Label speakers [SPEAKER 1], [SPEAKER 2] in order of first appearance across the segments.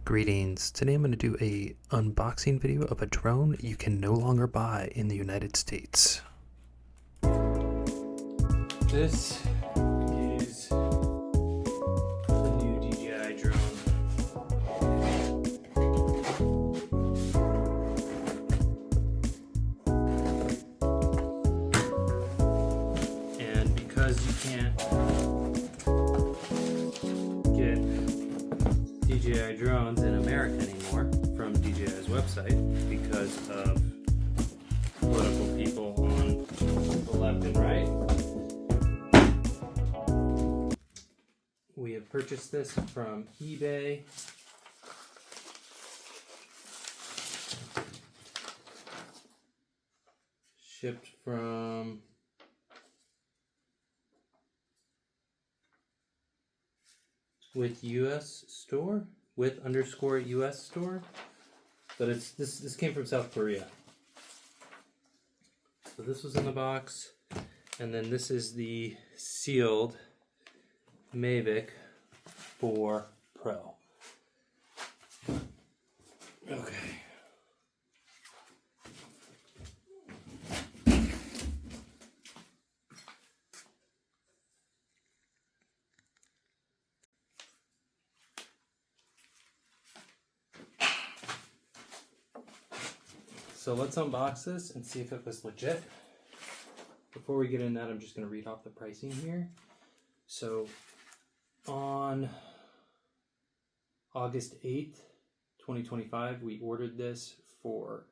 [SPEAKER 1] Greetings. Today I'm going to do a unboxing video of a drone you can no longer buy in the United States. This is the new DJI drone. And because you can't get DJI drones in America anymore from DJI's website because of political people on the left and right, we have purchased this from eBay. Shipped from with US store, with underscore US store, but it's this came from South Korea. So this was in the box, and then this is the sealed Mavic 4 Pro. Okay. So let's unbox this and see if it was legit. Before we get in that, I'm just going to read off the pricing here. So on August 8th, 2025, we ordered this for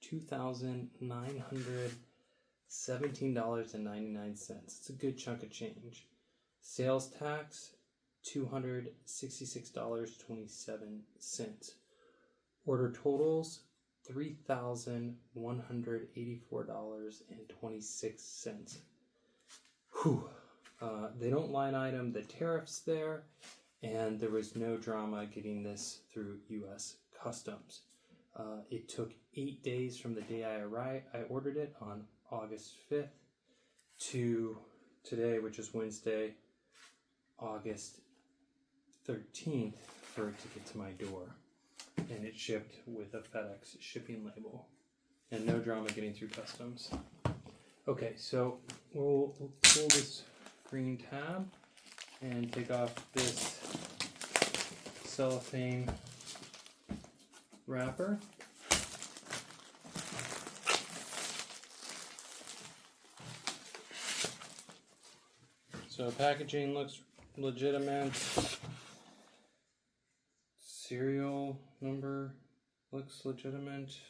[SPEAKER 1] $2,917.99. It's a good chunk of change. Sales tax, $266.27. Order totals, $3,184.26. Whew. They don't line item the tariffs there, and there was no drama getting this through U.S. Customs. It took 8 days from the day I ordered it on August 5th to today, which is Wednesday, August 13th, for it to get to my door. And it shipped with a FedEx shipping label, and no drama getting through customs. Okay, so we'll pull this green tab and take off this cellophane wrapper. So packaging looks legitimate. Serial number looks legitimate.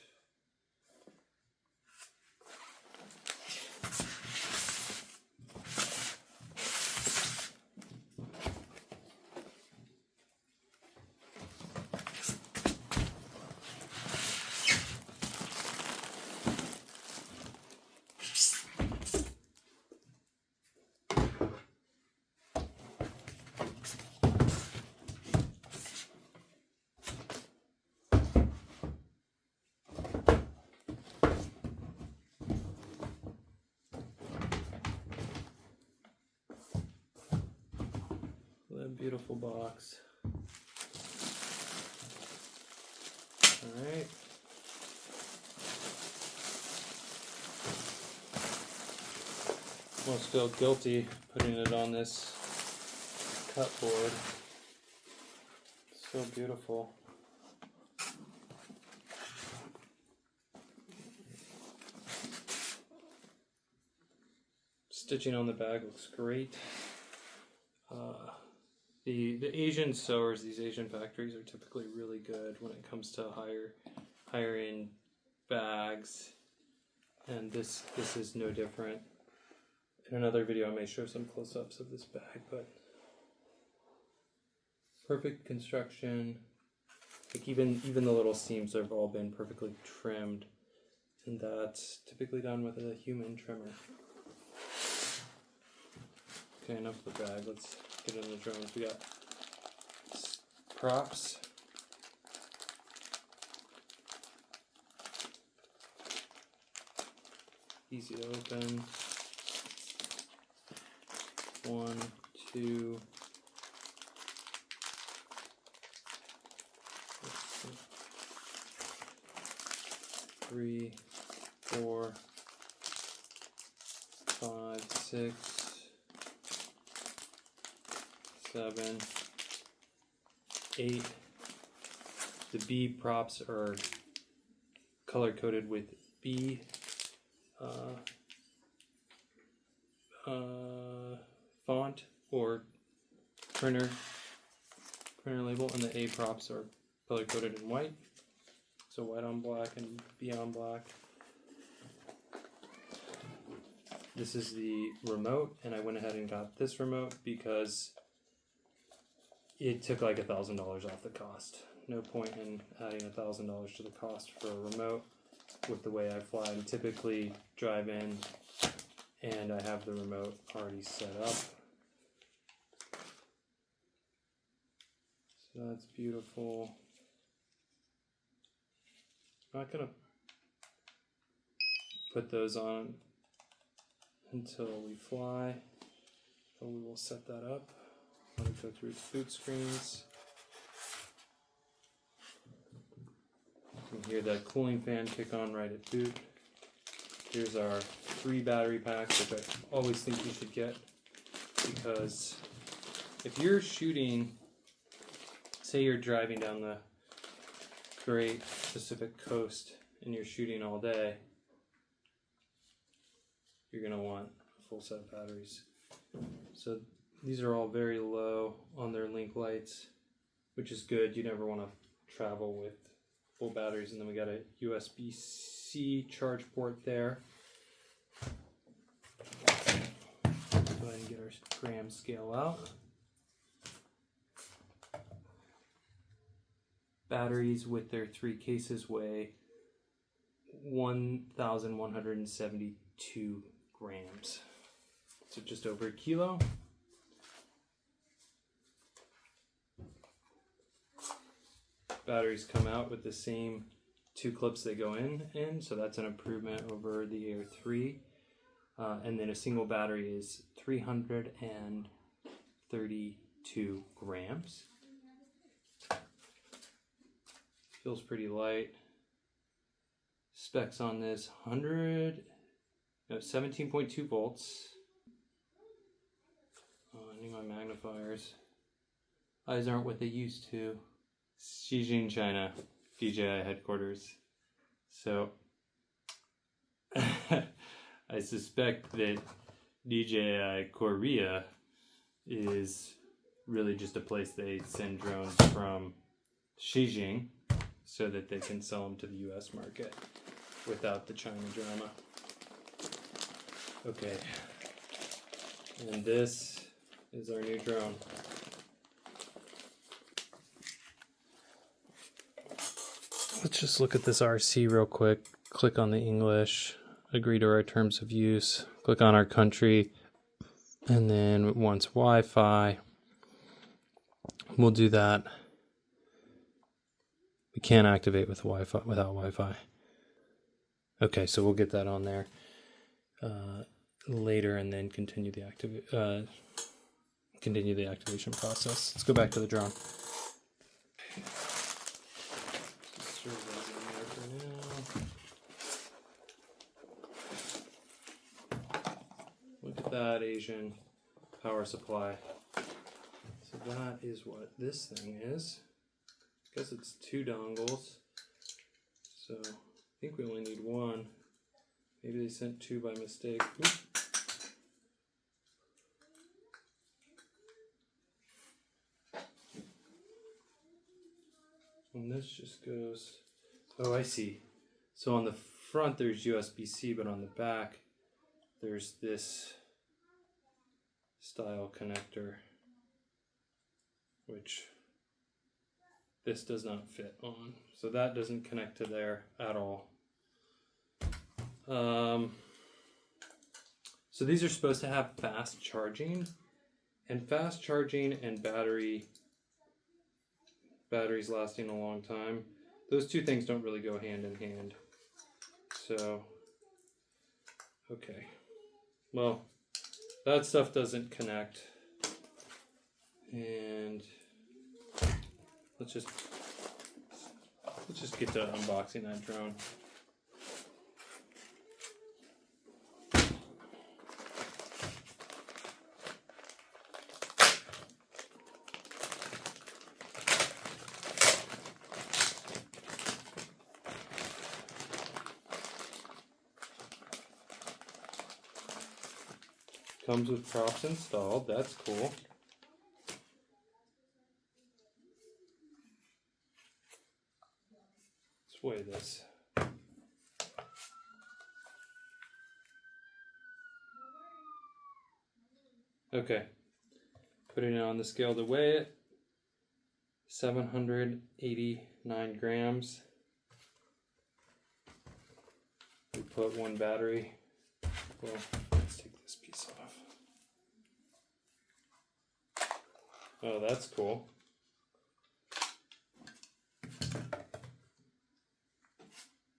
[SPEAKER 1] What a beautiful box. Alright. Almost feel guilty putting it on this cupboard. It's so beautiful. Stitching on the bag looks great. The Asian sewers, these Asian factories, are typically really good when it comes to higher end bags, and this is no different. In another video I may show some close-ups of this bag, but perfect construction. Like even the little seams have all been perfectly trimmed, and that's typically done with a human trimmer. Okay, enough of the bag. Let's get into the drones. We got props. Easy to open. 1, 2, 3, 4, 5, 6, 7, 8. The B props are color coded with B font or printer label, and the A props are color coded in white. So white on black and B on black. This is the remote, and I went ahead and got this remote because it took like $1,000 off the cost. No point in adding $1,000 to the cost for a remote with the way I fly. I typically drive in and I have the remote already set up. So that's beautiful. I'm not gonna put those on until we fly, but we will set that up. I'm gonna go through the boot screens. You can hear that cooling fan kick on right at boot. Here's our 3 battery packs, which I always think you should get, because if you're shooting, say you're driving down the Great Pacific Coast and you're shooting all day, you're going to want a full set of batteries. So these are all very low on their link lights, which is good. You never want to travel with full batteries. And then we got a USB-C charge port there. Go ahead and get our gram scale out. Batteries with their 3 cases weigh 1,172 grams. So just over a kilo. Batteries come out with the same 2 clips they go in, so that's an improvement over the Air 3. And then a single battery is 332 grams. Feels pretty light. Specs on this 17.2 volts. I need my magnifiers. Eyes aren't what they used to. Xijin, China, DJI headquarters. So I suspect that DJI Korea is really just a place they send drones from Xijin so that they can sell them to the US market without the China drama. Okay, and this is our new drone. Let's just look at this RC real quick. Click on the English, agree to our terms of use, click on our country, and then it wants Wi-Fi. We'll do that. We can't activate with Wi-Fi without Wi-Fi. Okay, so we'll get that on there later, and then continue the activation process. Let's go back to the drone. Look at that Asian power supply. So that is what this thing is. I guess it's 2 dongles. So I think we only need 1. Maybe they sent 2 by mistake. Oop. And this just goes, oh, I see. So on the front there's USB-C, but on the back there's this style connector, which this does not fit on. So that doesn't connect to there at all. So these are supposed to have fast charging, and fast charging and batteries lasting a long time, those 2 things don't really go hand in hand. So, okay. Well, that stuff doesn't connect. And let's just get to unboxing that drone. Comes with props installed. That's cool. Let's weigh this. Okay. Putting it on the scale to weigh it. 789 grams. We put one battery. Well, let's take this piece off. Oh, that's cool.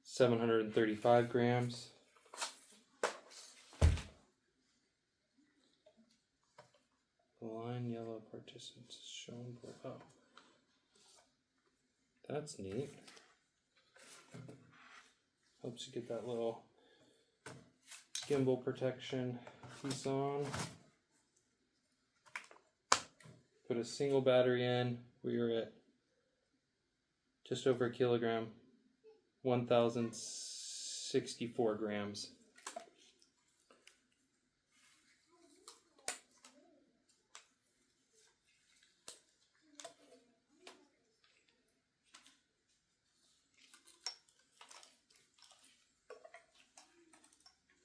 [SPEAKER 1] $735 grams. The line yellow participants shown below. That's neat. Helps you get that little gimbal protection piece on. Put a single battery in. We are at just over a kilogram, 1,064 grams.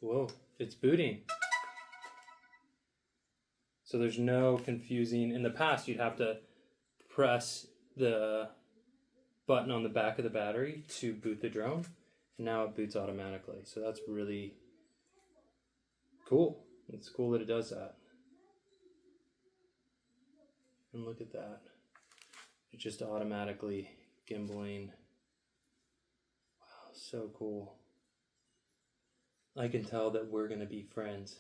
[SPEAKER 1] Whoa, it's booting. So there's no confusing. In the past, you'd have to press the button on the back of the battery to boot the drone. And now it boots automatically. So that's really cool. It's cool that it does that. And look at that. It's just automatically gimbaling. Wow, so cool. I can tell that we're going to be friends.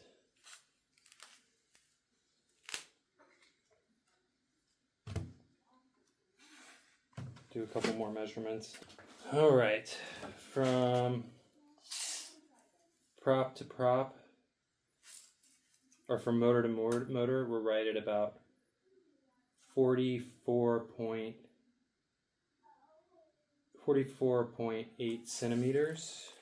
[SPEAKER 1] Do a couple more measurements. All right, from prop to prop, or from motor to motor, we're right at about 44.8 centimeters.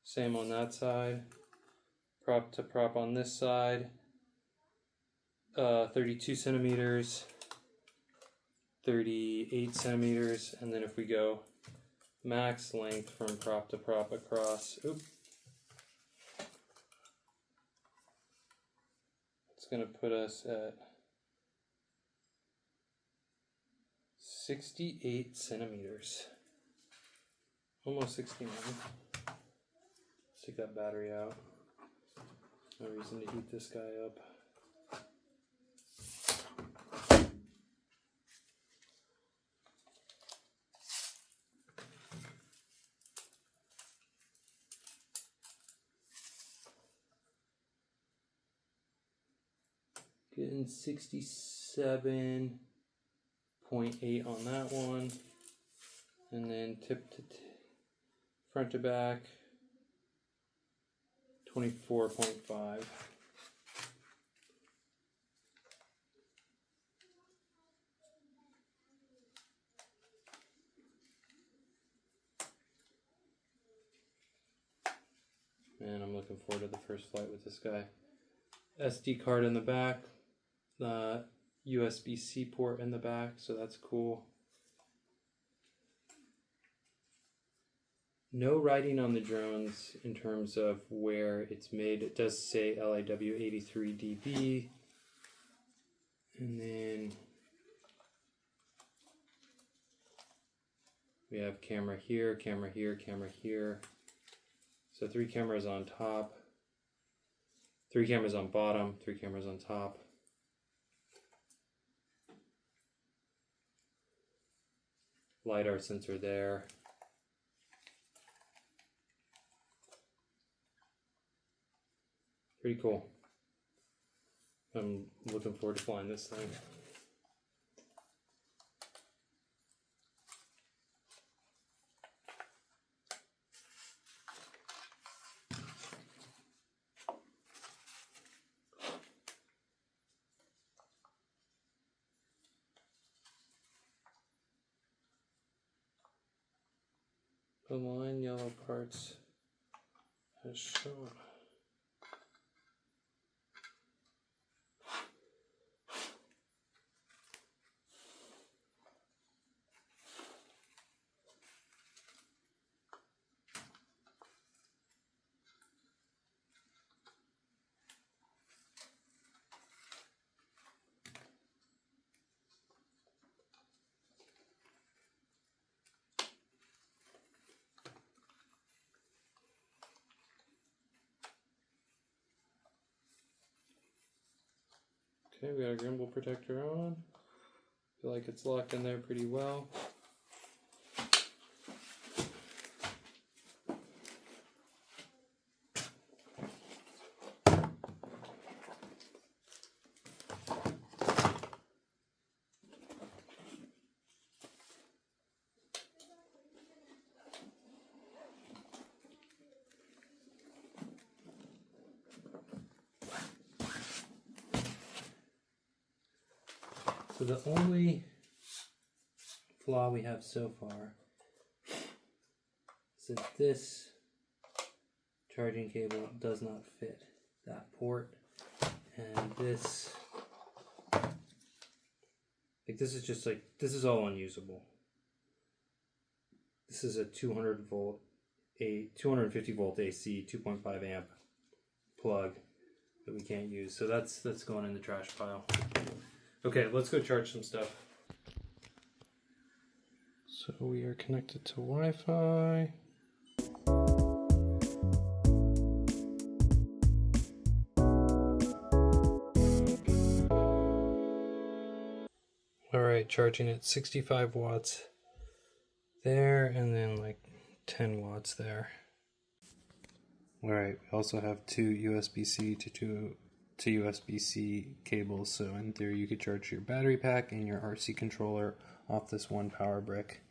[SPEAKER 1] Same on that side. Prop to prop on this side. 32 centimeters, 38 centimeters, and then if we go max length from prop to prop across, it's going to put us at 68 centimeters, almost 69. Let's take that battery out. No reason to heat this guy up. Getting 67.8 on that one, and then tip to front to back 24.5. And I'm looking forward to the first flight with this guy. SD card in the back. The USB-C port in the back, so that's cool. No writing on the drones in terms of where it's made. It does say LIW 83dB. And then we have camera here, camera here, camera here. So 3 cameras on top, 3 cameras on bottom, 3 cameras on top. LiDAR sensor there. Pretty cool. I'm looking forward to flying this thing. The line yellow parts So okay, we got our gimbal protector on. Feel like it's locked in there pretty well. So the only flaw we have so far is that this charging cable does not fit that port, and this, like, this is just like, this is all unusable. This is a 250 volt AC 2.5 amp plug that we can't use, so that's going in the trash pile. Okay, let's go charge some stuff. So we are connected to Wi-Fi. Alright, charging at 65 watts there, and then like 10 watts there. Alright, we also have two USB-C to USB-C cables, so in theory you could charge your battery pack and your RC controller off this one power brick.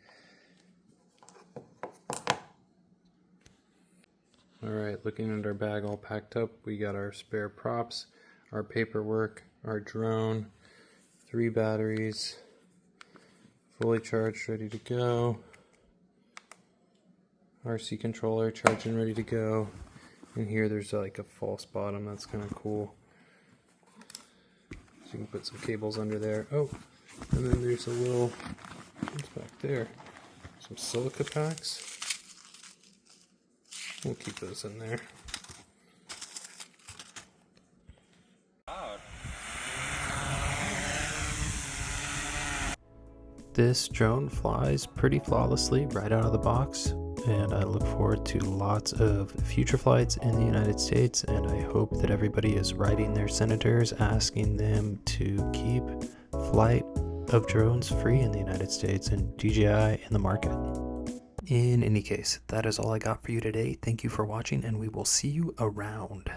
[SPEAKER 1] Alright, looking at our bag all packed up, we got our spare props, our paperwork, our drone, 3 batteries, fully charged, ready to go, RC controller charged and ready to go, and here there's like a false bottom, that's kind of cool. So you can put some cables under there. Oh, and then there's a little, what's back there? Some silica packs. We'll keep those in there. This drone flies pretty flawlessly right out of the box, and I look forward to lots of future flights in the United States, and I hope that everybody is writing their senators asking them to keep flight of drones free in the United States and DJI in the market. In any case, that is all I got for you today. Thank you for watching, and we will see you around.